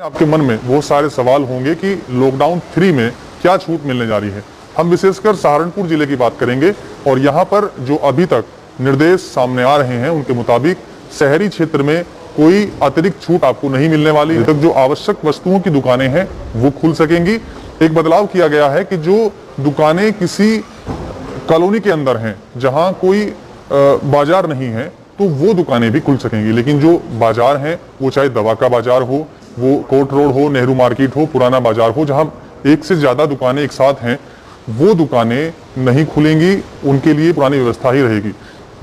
आपके मन में वो सारे सवाल होंगे कि लॉकडाउन 3 में क्या छूट मिलने जा रही है। हम विशेषकर सहारनपुर जिले की बात करेंगे और यहाँ पर जो अभी तक निर्देश सामने आ रहे हैं उनके मुताबिक शहरी क्षेत्र में कोई अतिरिक्त छूट आपको नहीं मिलने वाली। अभी तक जो आवश्यक वस्तुओं की दुकानें हैं वो खुल सकेंगी। एक बदलाव किया गया है कि जो दुकानें किसी कॉलोनी के अंदर हैं जहां कोई बाजार नहीं है तो वो दुकानें भी खुल सकेंगी, लेकिन जो बाजार हैं वो चाहे दवा का बाजार हो, वो कोर्ट रोड हो, नेहरू मार्केट हो, पुराना बाजार हो, जहां एक से ज्यादा दुकानें एक साथ हैं वो दुकानें नहीं खुलेंगी। उनके लिए पुरानी व्यवस्था ही रहेगी।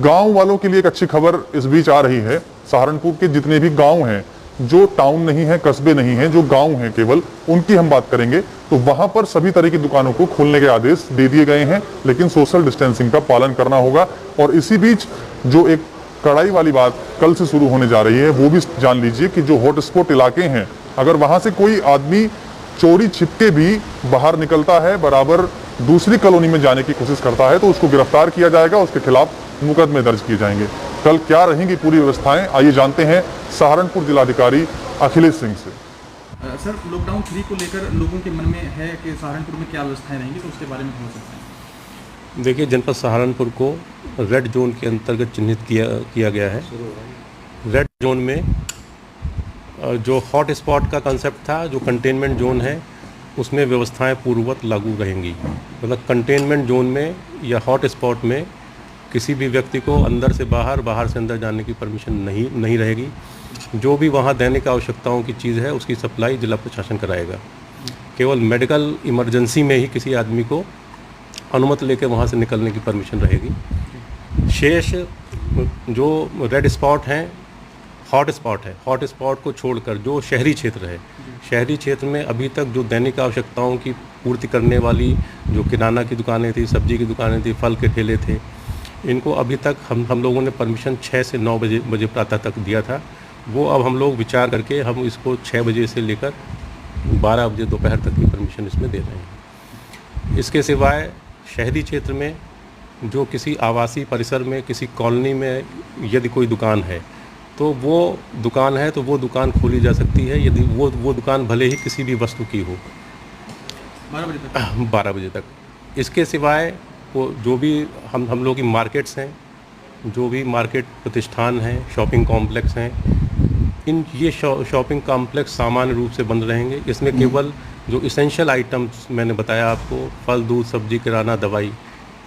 गांव वालों के लिए एक अच्छी खबर इस बीच आ रही है। सहारनपुर के जितने भी गांव हैं, जो टाउन नहीं है, कस्बे नहीं है, जो गांव हैं केवल, उनकी हम बात करेंगे तो वहां पर सभी तरह की दुकानों को खोलने के आदेश दे दिए गए हैं, लेकिन सोशल डिस्टेंसिंग का पालन करना होगा। और इसी बीच जो एक कड़ाई वाली बात कल से शुरू होने जा रही है वो भी जान लीजिए कि जो हॉटस्पॉट इलाके हैं, अगर वहां से कोई आदमी चोरी छिपके भी बाहर निकलता है, बराबर दूसरी कॉलोनी में जाने की कोशिश करता है, तो उसको गिरफ्तार किया जाएगा, उसके खिलाफ मुकदमे दर्ज किए जाएंगे। कल क्या रहेंगी पूरी व्यवस्थाएं, आइए जानते हैं सहारनपुर जिलाधिकारी अखिलेश सिंह से। सर, लॉकडाउन 3 को लेकर लोगों के मन में है कि सहारनपुर में क्या व्यवस्थाएं रहेंगी, तो उसके बारे में हो सकता है। देखिए, जनपद सहारनपुर को रेड जोन के अंतर्गत चिन्हित किया गया है। रेड जोन में जो हॉट स्पॉट का कंसेप्ट था, जो कंटेनमेंट जोन है, उसमें व्यवस्थाएं पूर्ववत लागू रहेंगी। मतलब कंटेनमेंट जोन में या हॉट स्पॉट में किसी भी व्यक्ति को अंदर से बाहर, बाहर से अंदर जाने की परमिशन नहीं रहेगी। जो भी वहाँ दैनिक आवश्यकताओं की चीज़ है उसकी सप्लाई जिला प्रशासन कराएगा। केवल मेडिकल इमरजेंसी में ही किसी आदमी को अनुमति लेकर वहाँ से निकलने की परमिशन रहेगी। शेष जो रेड स्पॉट हैं, हॉट स्पॉट है, हॉट स्पॉट को छोड़कर जो शहरी क्षेत्र है, शहरी क्षेत्र में अभी तक जो दैनिक आवश्यकताओं की पूर्ति करने वाली जो किराना की दुकानें थी, सब्जी की दुकानें थी, फल के ठेले थे, इनको अभी तक हम लोगों ने परमिशन 6 से 9 बजे प्रातः तक दिया था। वो अब हम लोग विचार करके हम इसको 6 बजे से लेकर 12 बजे दोपहर तक की परमिशन इसमें दे रहे हैं। इसके सिवाय शहरी क्षेत्र में जो किसी आवासीय परिसर में, किसी कॉलोनी में यदि कोई दुकान है तो वो दुकान है तो वो दुकान खोली जा सकती है, यदि वो दुकान भले ही किसी भी वस्तु की हो 12 बजे तक। इसके सिवाय वो जो भी हम लोग की मार्केट्स हैं, जो भी मार्केट प्रतिष्ठान हैं, शॉपिंग कॉम्प्लेक्स हैं, ये शॉपिंग कॉम्प्लेक्स सामान्य रूप से बंद रहेंगे। इसमें केवल जो इसेंशियल आइटम्स मैंने बताया आपको, फल, दूध, सब्जी, किराना, दवाई,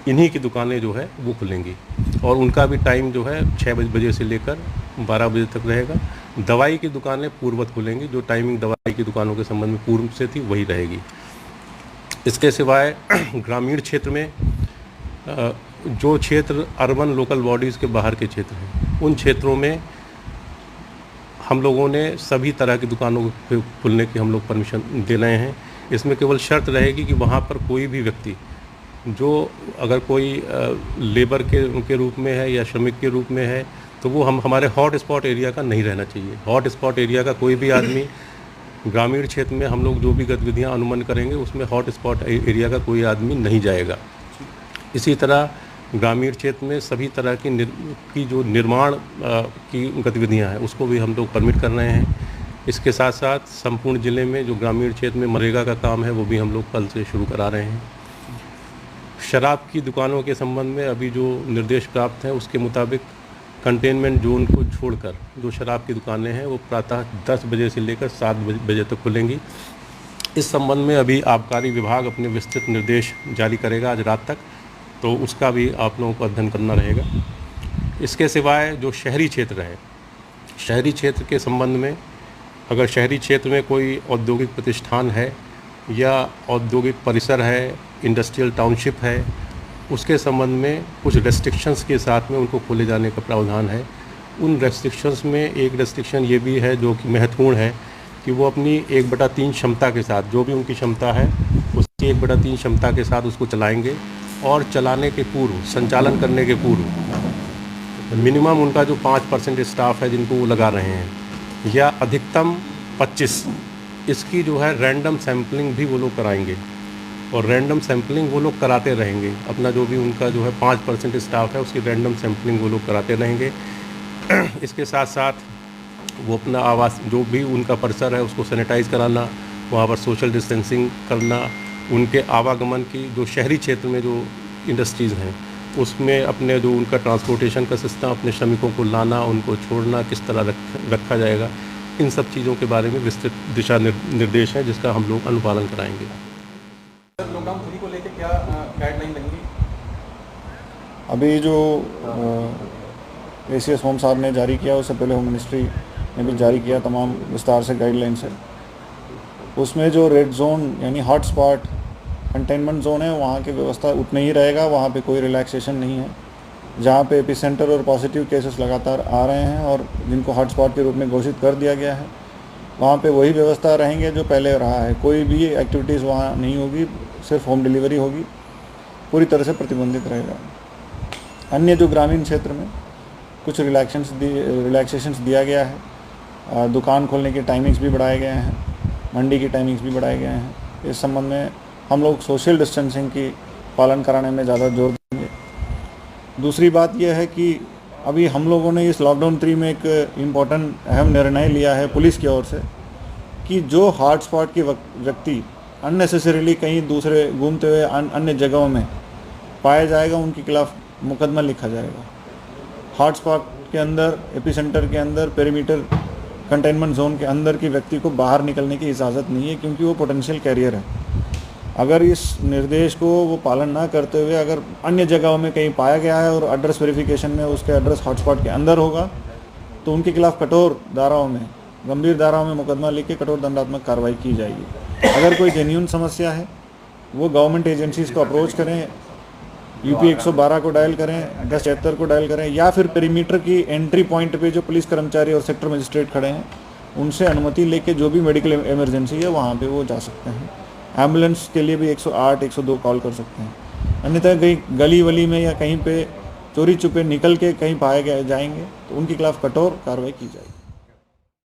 इन्हीं की दुकानें जो है वो खुलेंगी और उनका भी टाइम जो है 6 बजे से लेकर 12 बजे तक रहेगा। दवाई की दुकानें पूर्ववत खुलेंगी, जो टाइमिंग दवाई की दुकानों के संबंध में पूर्व से थी वही रहेगी। इसके सिवाय ग्रामीण क्षेत्र में जो क्षेत्र अर्बन लोकल बॉडीज़ के बाहर के क्षेत्र हैं, उन क्षेत्रों में हम लोगों ने सभी तरह की दुकानों को खुलने की हम लोग परमिशन दे रहे हैं। इसमें केवल शर्त रहेगी कि वहाँ पर कोई भी व्यक्ति जो अगर कोई लेबर के रूप में है या श्रमिक के रूप में है तो वो हमारे हॉट स्पॉट एरिया का नहीं रहना चाहिए। हॉट स्पॉट एरिया का कोई भी आदमी ग्रामीण क्षेत्र में हम लोग जो भी गतिविधियाँ अनुमन करेंगे उसमें हॉट स्पॉट एरिया का कोई आदमी नहीं जाएगा। इसी तरह ग्रामीण क्षेत्र में सभी तरह की जो निर्माण की गतिविधियां हैं उसको भी हम लोग परमिट कर रहे हैं। इसके साथ साथ संपूर्ण ज़िले में जो ग्रामीण क्षेत्र में मनरेगा का काम है वो भी हम लोग कल से शुरू करा रहे हैं। शराब की दुकानों के संबंध में अभी जो निर्देश प्राप्त हैं उसके मुताबिक कंटेनमेंट जोन को छोड़कर जो शराब की दुकानें हैं वो प्रातः 10 बजे से लेकर 7 बजे तक खुलेंगी। इस संबंध में अभी आबकारी विभाग अपने विस्तृत निर्देश जारी करेगा आज रात तक, तो उसका भी आप लोगों को अध्ययन करना रहेगा। इसके सिवाय जो शहरी क्षेत्र है, शहरी क्षेत्र के संबंध में अगर शहरी क्षेत्र में कोई औद्योगिक प्रतिष्ठान है या औद्योगिक परिसर है, इंडस्ट्रियल टाउनशिप है, उसके संबंध में कुछ रेस्ट्रिक्शंस के साथ में उनको खोले जाने का प्रावधान है। उन रेस्ट्रिक्शंस में एक रेस्ट्रिक्शन ये भी है जो कि महत्वपूर्ण है कि वो अपनी 1/3 क्षमता के साथ, जो भी उनकी क्षमता है उसकी 1/3 क्षमता के साथ उसको चलाएँगे और चलाने के पूर्व, संचालन करने के पूर्व मिनिमम उनका जो 5% स्टाफ है जिनको वो लगा रहे हैं या अधिकतम 25, इसकी जो है रैंडम सैम्पलिंग भी वो लोग कराएंगे और रैंडम सैम्पलिंग वो लोग कराते रहेंगे। अपना जो भी उनका जो है 5% स्टाफ है उसकी रैंडम सैम्पलिंग वो लोग कराते रहेंगे। इसके साथ साथ वो अपना आवास जो भी उनका परिसर है उसको सैनिटाइज कराना, वहाँ पर सोशल डिस्टेंसिंग करना, उनके आवागमन की जो शहरी क्षेत्र में जो इंडस्ट्रीज़ हैं उसमें अपने जो उनका ट्रांसपोर्टेशन का सिस्टम, अपने श्रमिकों को लाना, उनको छोड़ना किस तरह रखा जाएगा, इन सब चीज़ों के बारे में विस्तृत दिशा निर्देश हैं जिसका हम लोग अनुपालन कराएंगे। सर, लॉकडाउन 3 को लेकर क्या गाइडलाइन रहेंगी? अभी जो ACS होम साहब ने जारी किया, उससे पहले होम मिनिस्ट्री ने भी जारी किया तमाम विस्तार से गाइडलाइंस है। उसमें जो रेड जोन यानी हॉट स्पॉट कंटेनमेंट जोन है वहाँ की व्यवस्था उतनी ही रहेगा, वहाँ पे कोई रिलैक्सेशन नहीं है। जहाँ पे एपिसेंटर और पॉजिटिव केसेस लगातार आ रहे हैं और जिनको हॉट स्पॉट के रूप में घोषित कर दिया गया है, वहाँ पे वही व्यवस्था रहेंगे जो पहले रहा है। कोई भी एक्टिविटीज़ वहाँ नहीं होगी, सिर्फ होम डिलीवरी होगी, पूरी तरह से प्रतिबंधित रहेगा। अन्य जो ग्रामीण क्षेत्र में कुछ रिलैक्सेशंस दिया गया है, दुकान खोलने के टाइमिंग्स भी बढ़ाए गए हैं, मंडी की टाइमिंग्स भी बढ़ाए गए हैं। इस संबंध में हम लोग सोशल डिस्टेंसिंग की पालन कराने में ज़्यादा जोर देंगे। दूसरी बात यह है कि अभी हम लोगों ने इस लॉकडाउन 3 में एक इम्पॉर्टेंट अहम निर्णय लिया है पुलिस की ओर से कि जो हॉट स्पॉट के व्यक्ति अननेसेसरीली कहीं दूसरे घूमते हुए अन्य जगहों में पाया जाएगा, उनके खिलाफ मुकदमा लिखा जाएगा। हॉट स्पॉट के अंदर, एपिसेंटर के अंदर, पेरीमीटर कंटेनमेंट जोन के अंदर के व्यक्ति को बाहर निकलने की इजाज़त नहीं है, क्योंकि वो पोटेंशियल कैरियर है। अगर इस निर्देश को वो पालन ना करते हुए अगर अन्य जगहों में कहीं पाया गया है और एड्रेस वेरिफिकेशन में उसके एड्रेस हॉटस्पॉट के अंदर होगा, तो उनके खिलाफ कठोर धाराओं में, गंभीर धाराओं में मुकदमा लिख के कठोर दंडात्मक कार्रवाई की जाएगी। अगर कोई जेन्युइन समस्या है वो गवर्नमेंट एजेंसीज़ को अप्रोच करें, UP 112 को डायल करें, 1076 को डायल करें, या फिर पेरीमीटर की एंट्री पॉइंट पे जो पुलिस कर्मचारी और सेक्टर मजिस्ट्रेट खड़े हैं उनसे अनुमति लेके जो भी मेडिकल इमरजेंसी है वहाँ पे वो जा सकते हैं। एम्बुलेंस के लिए भी 108, 102 कॉल कर सकते हैं। अन्यथा कहीं गली वली में या कहीं पे चोरी छुपे निकल के कहीं पाए जाएंगे तो उनके खिलाफ कठोर कार्रवाई की जाएगी।